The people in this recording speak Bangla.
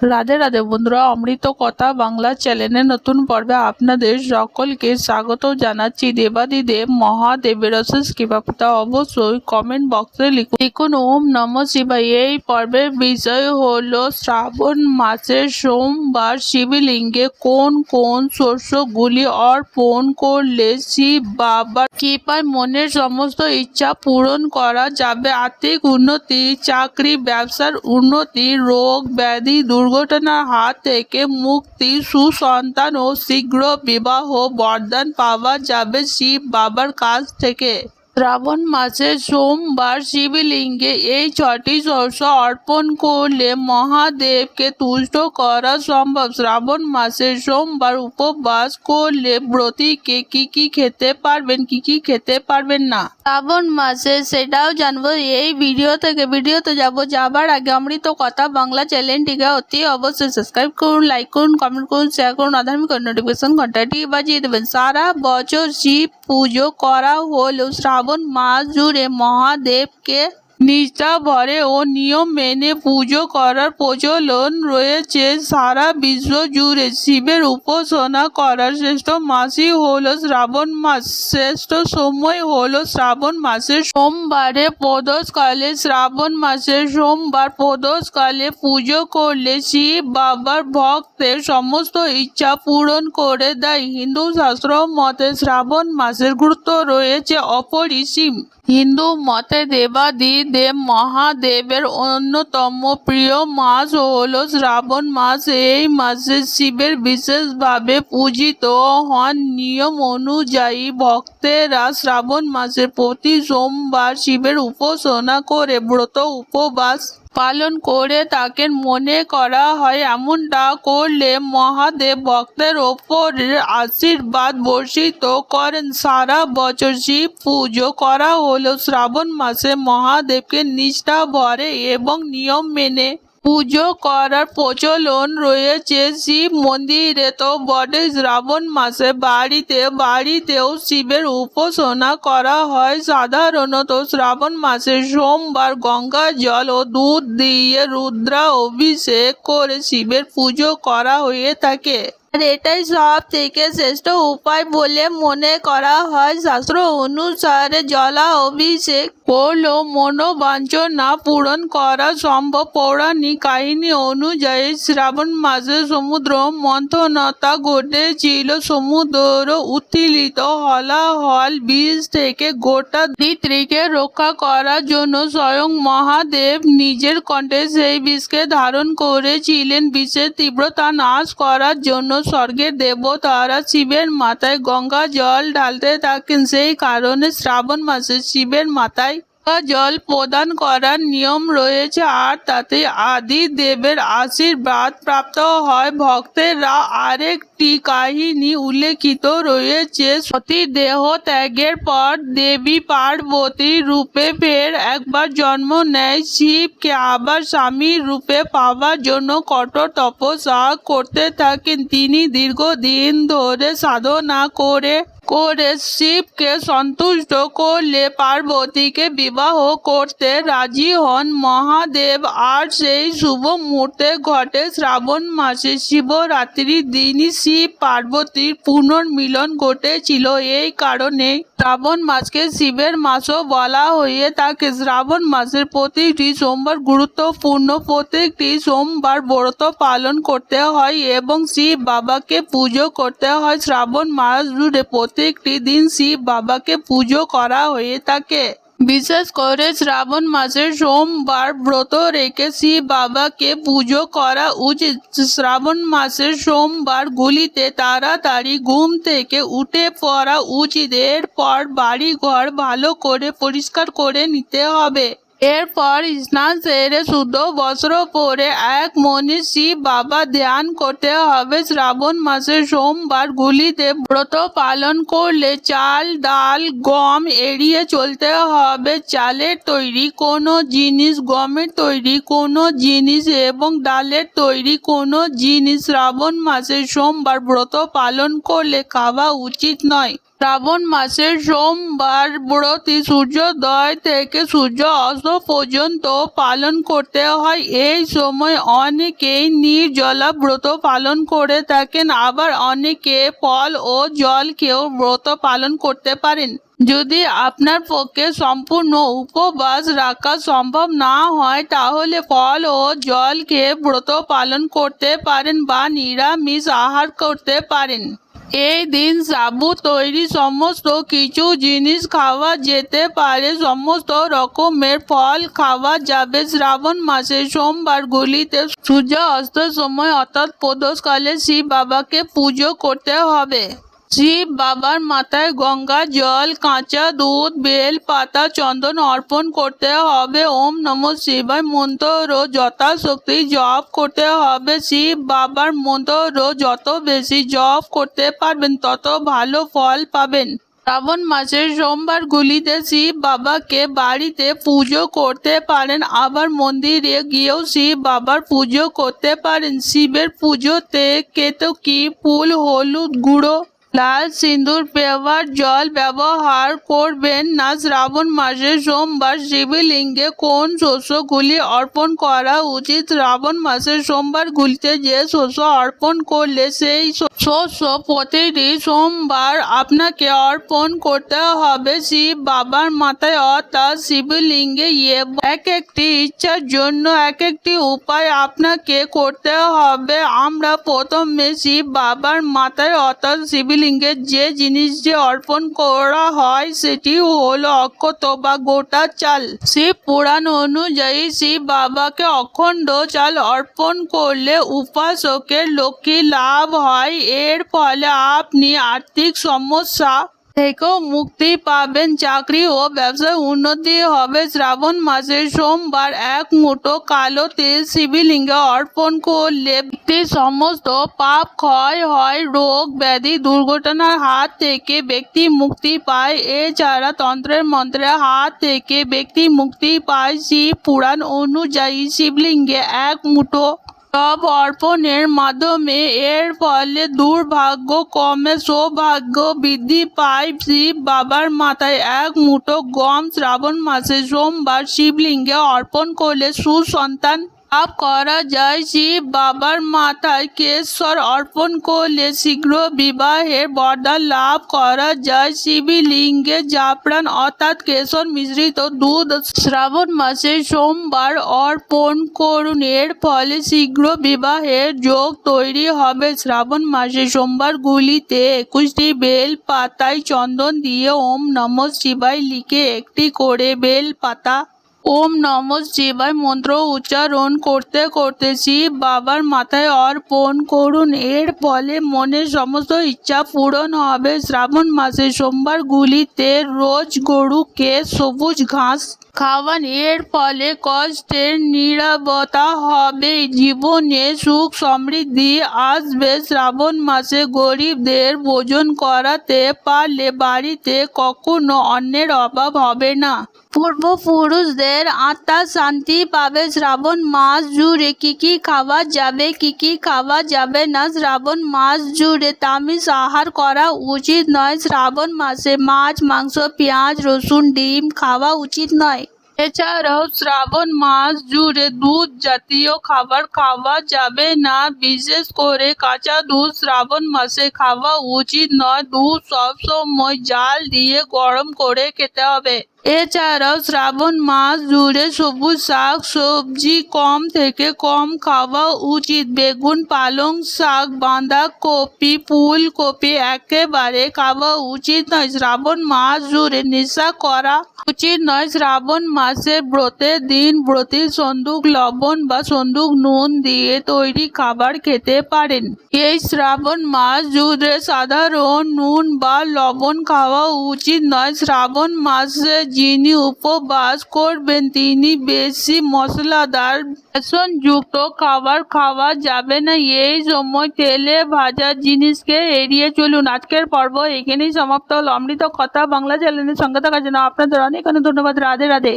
রাধে রাধে বন্ধুরা, অমৃত কথা বাংলা চ্যানেলের নতুন পর্বে আপনাদের সকলকে স্বাগত জানাচ্ছি। দেবাদিদেব মহাদেবের অশেষ কৃপা অবশ্যই কমেন্ট বক্সে লিখুন ওম নমঃ শিবায়। এই পর্বের বিষয় হলো শ্রাবণ মাসের সোমবার শিবলিঙ্গে কোন কোন শস্যগুলি অর্পণ করলে শিব বাবার কৃপায় মনের সমস্ত ইচ্ছা পূরণ করা যাবে। আর্থিক উন্নতি, চাকরি ব্যবসার উন্নতি, রোগ ব্যাধি দুর্ঘটনার হাত থেকে মুক্তি, সুসন্তান ও শীঘ্র বিবাহ বরদান পাওয়া যাবে শিব বাবার কাছ থেকে। শ্রাবণ মাসে সোমবার শিবলিঙ্গে এই 6টি শস্য অর্পণ করলে মহাদেবকে তুষ্ট করা সম্ভব। শ্রাবণ মাসে সোমবার উপবাস করলে ব্রতীকে কি খেতে পারবেন, কি খেতে পারবেন না শ্রাবণ মাসে সেটাও জানবো এই ভিডিওতে যাবার আগে অমৃত কথা বাংলা চ্যানেলটিকে অতি অবশ্যই সাবস্ক্রাইব করুন, লাইক করুন, কমেন্ট করুন, শেয়ার করুন, আধার্মিক নোটিফিকেশন ঘন্টাটি বাজিয়ে দেবেন। সারা বছর শিব পুজো করা হলেও শ্রাবণ মাস জুড়ে মহাদেবকে নিষ্ঠা ভরে ও নিয়ম মেনে পুজো করার প্রচলন রয়েছে। সারা বিশ্ব জুড়ে শিবের উপাসনা করার শ্রেষ্ঠ মাসই হলো শ্রাবণ মাস। শ্রেষ্ঠ সময় হলো শ্রাবণ মাসের সোমবারে প্রদোষকালে। শ্রাবণ মাসের সোমবার প্রদোষকালে পুজো করলে শিব বাবার ভক্তের সমস্ত ইচ্ছা পূরণ করে দেয়। হিন্দু শাস্ত্র মতে শ্রাবণ মাসের গুরুত্ব রয়েছে অপরিসীম। হিন্দু মতে দেবাদিদেব মহাদেবের অন্যতম প্রিয় মাস হলো শ্রাবণ মাস। এই মাসে শিবের বিশেষভাবে পূজিত হন। নিয়ম অনুযায়ী ভক্তেরা শ্রাবণ মাসের প্রতি সোমবার শিবের উপাসনা করে ব্রত উপবাস পালন করে থাকেন। মনে করা হয় এমনটা করলে মহাদেব ভক্তের ওপর আশীর্বাদ বর্ষিত করেন। সারা বছর শিব পুজো করা হলেও শ্রাবণ মাসে মহাদেবকে নিষ্ঠা ভরে এবং নিয়ম মেনে পুজো করার প্রচলন রয়েছে। শিব মন্দিরে তো বটে, শ্রাবণ মাসে বাড়িতেও শিবের উপাসনা করা হয়। সাধারণত শ্রাবণ মাসে সোমবার গঙ্গা জল ও দুধ দিয়ে রুদ্রা অভিষেক করে শিবের পুজো করা হয়ে থাকে। আর এটাই সব থেকে শ্রেষ্ঠ উপায় বলে মনে করা হয়। শাস্ত্র অনুসারে জলা অভিষেক করলেও মনোবাঞ্ছনা পূরণ করা সম্ভব। পৌরাণিক কাহিনী অনুযায়ী শ্রাবণ মাসে সমুদ্র মন্থনতা ঘটেছিল। সমুদ্র উত্থিত হলাহল বীজ থেকে গোটা ধরিত্রীকে রক্ষা করার জন্য স্বয়ং মহাদেব নিজের কণ্ঠে সেই বিষকে ধারণ করেছিলেন। বিষের তীব্রতা নাশ করার জন্য স্বর্গের দেবতারা শিবের মাথায় গঙ্গা জল ঢালতে থাকেন। সেই কারণে শ্রাবণ মাসে শিবের মাথায় জল প্রদান করার নিয়ম রয়েছে, আর তাতে আদি দেবের আশীর্বাদ প্রাপ্ত হয় ভক্তেরা। আরেকটি কাহিনী উল্লেখিত রয়েছে, সতী দেহ ত্যাগের পর দেবী পার্বতী রূপে ফের একবার জন্ম নেয়। শিবকে আবার স্বামীর রূপে পাওয়ার জন্য কঠোর তপস্যা করতে থাকেন। তিনি দীর্ঘদিন ধরে সাধনা করে শিবকে সন্তুষ্ট করলে পার্বতীকে বিবাহ করতে রাজি হন মহাদেব। আর সেই শুভ মুহূর্তে ঘটে শ্রাবণ মাসে শিবরাত্রির দিনই শিব পার্বতীর পুনর্মিলন ঘটেছিল। এই কারণে শ্রাবণ মাসকে শিবের মাসও বলা হয়ে থাকে। শ্রাবণ মাসের প্রতিটি সোমবার গুরুত্বপূর্ণ। প্রত্যেকটি সোমবার ব্রত পালন করতে হয় এবং শিব বাবাকে পুজো করতে হয়। শ্রাবণ মাস জুড়ে প্রত্যেকটি দিন শিব বাবাকে পুজো করা হয়ে থাকে। বিশেষ করে শ্রাবণ মাসের সোমবার ব্রত রেখে শিব বাবাকে পুজো করা উচিত। শ্রাবণ মাসের সোমবার গুলিতে তাড়াতাড়ি ঘুম থেকে উঠে পড়া উচিত। এরপর বাড়ি ঘর ভালো করে পরিষ্কার করে নিতে হবে। এরপর স্নান সেরে শুদ্ধ বস্ত্র পরে এক মনে শিব বাবা ধ্যান করতে হবে। শ্রাবণ মাসের সোমবার গুলিতে ব্রত পালন করলে চাল, ডাল, গম এড়িয়ে চলতে হবে। চালের তৈরি কোনো জিনিস, গমের তৈরি কোনো জিনিস এবং ডালের তৈরি কোনো জিনিস শ্রাবণ মাসের সোমবার ব্রত পালন করলে খাওয়া উচিত নয়। শ্রাবণ মাসের সোমবার ব্রতটি সূর্যোদয় থেকে সূর্য অস্ত পর্যন্ত পালন করতে হয়। এই সময় অনেকেই নির্জলা ব্রত পালন করে থাকেন, আবার অনেকে ফল ও জল খেয়েও ব্রত পালন করতে পারেন। যদি আপনার পক্ষে সম্পূর্ণ উপবাস রাখা সম্ভব না হয় তাহলে ফল ও জল খেয়ে ব্রত পালন করতে পারেন বা নিরামিষ আহার করতে পারেন। এই দিন সাবু তৈরি সমস্ত কিছু জিনিস খাওয়া যেতে পারে, সমস্ত রকমের ফল খাওয়া যাবে। শ্রাবণ মাসের সোমবারগুলিতে সূর্য অস্তের সময় অর্থাৎ প্রদোষকালে শিব বাবাকে পুজো করতে হবে। শিব বাবার মাথায় গঙ্গা জল, কাঁচা দুধ, বেল পাতা, চন্দন অর্পণ করতে হবে। ওম নমঃ শিবায় মন্ত্র যথাশক্তি জপ করতে হবে। শিব বাবার মন্ত্র যত বেশি জপ করতে পারবেন তত ভালো ফল পাবেন। শ্রাবণ মাসের সোমবারগুলিতে শিব বাবাকে বাড়িতে পুজো করতে পারেন, আবার মন্দিরে গিয়েও শিব বাবার পুজো করতে পারেন। শিবের পুজোতে কেতকী ফুল, হলুদ গুঁড়ো, লাল সিঁদুর, পেওয়ার জল ব্যবহার করবেন না। শ্রাবণ মাসের সোমবার শিবলিঙ্গে কোন শস্যগুলি অর্পণ করা উচিত? শ্রাবণ মাসের সোমবারগুলিতে যে শস্য অর্পণ করলে সেই শস্য প্রতিটি সোমবার আপনাকে অর্পণ করতে হবে শিব বাবার মাথায় অর্থাৎ শিবলিঙ্গে। এক একটি ইচ্ছার জন্য এক একটি উপায় আপনাকে করতে হবে। আমরা প্রথমে শিব বাবার মাথায় অর্থাৎ শিবলিঙ্গে যে জিনিসটি অর্পণ করা হয় সেটি হলো অক্ষত বা গোটা চাল। শিব পুরাণ অনুযায়ী শিব বাবাকে অখণ্ড চাল অর্পণ করলে উপাসকের লক্ষ্মী লাভ হয়। এর ফলে আপনি আর্থিক সমস্যা থেকেও মুক্তি পাবেন, চাকরি ও ব্যবসায় উন্নতি হবে। শ্রাবণ মাসের সোমবার এক মুঠো কালো তেল শিবলিঙ্গে অর্পণ করলে ব্যক্তির সমস্ত পাপ ক্ষয় হয়, রোগ ব্যাধি দুর্ঘটনার হাত থেকে ব্যক্তি মুক্তি পায়। এছাড়া তন্ত্রের মন্ত্রের হাত থেকে ব্যক্তি মুক্তি পায়। শিব পুরাণ অনুযায়ী শিবলিঙ্গে এক মুঠো জব অর্পণের মাধ্যমে এর ফলে দুর্ভাগ্য কমে, সৌভাগ্য বৃদ্ধি পায়। শিব বাবার মাথায় এক মুঠো গম শ্রাবণ মাসে সোমবার শিবলিঙ্গে অর্পণ করলে সুসন্তান লাভ করা যায়। শিব বাবার মাথায় কেশর অর্পণ করলে শীঘ্র বিবাহের বরদান লাভ করা যায়। শিবলিঙ্গে জাফরান অর্থাৎ কেশর মিশ্রিত দুধ শ্রাবণ মাসে সোমবার অর্পণ করুন, এর ফলে শীঘ্র বিবাহের যোগ তৈরি হবে। শ্রাবণ মাসে সোমবারগুলিতে 21টি বেল পাতায় চন্দন দিয়ে ওম নমঃ শিবায় লিখে একটি করে বেল পাতা ওম নমঃ শিবায় মন্ত্র উচ্চারণ করতে করতে শিব বাবার মাথায় অর্পণ করুন, এর ফলে মনের সমস্ত ইচ্ছা পূরণ হবে। শ্রাবণ মাসের সোমবারগুলিতে রোজ গরুকে সবুজ ঘাস খাওয়ান, এর ফলে কষ্টের নিরাপত্তা হবে, জীবনে সুখ সমৃদ্ধি আসবে। শ্রাবণ মাসে গরিবদের ভোজন করাতে পারলে বাড়িতে কখনো অন্যের অভাব হবে না। পূর্বপুরুষদের আত্মা শান্তি পাবে। শ্রাবণ মাস জুড়ে কি কি খাওয়া যাবে, কি কি খাওয়া যাবে না? শ্রাবণ মাস জুড়ে তামাশ আহার করা উচিত নয়। শ্রাবণ মাসে মাছ, মাংস, পেঁয়াজ, রসুন, ডিম খাওয়া উচিত নয়। এছাড়াও শ্রাবণ মাস জুড়ে দুধ জাতীয় খাবার খাওয়া যাবে না, বিশেষ করে কাঁচা দুধ শ্রাবণ মাসে খাওয়া উচিত নয়। দুধ সবসময় জাল দিয়ে গরম করে খেতে হবে। এছাড়াও শ্রাবণ মাস জুড়ে সবুজ শাক সবজি কম থেকে কম খাওয়া উচিত। বেগুন, পালং শাক, বাঁধাকপি, ফুলকপি একেবারে খাওয়া উচিত নয়। শ্রাবণ মাস জুড়ে নেশা করা উচিত নয়। শ্রাবণ মাসে ব্রতের দিন ব্রতী সন্দুক লবণ বা সন্দুক নুন দিয়ে তৈরি খাবার খেতে পারেন। এই শ্রাবণ মাস জুড়ে সাধারণ নুন বা লবণ খাওয়া উচিত নয়। শ্রাবণ মাসে যিনি উপবাস করবেন তিনি বেশি মশলাদার বেসনযুক্ত খাবার খাওয়া যাবে না। এই সময় তেলে ভাজা জিনিসকে এড়িয়ে চলুন। আজকের পর্ব এখানেই সমাপ্ত হল। অমৃত কথা বাংলা চ্যানেলের সঙ্গে থাকার জন্য আপনাদের অনেক অনেক ধন্যবাদ। রাধে রাধে।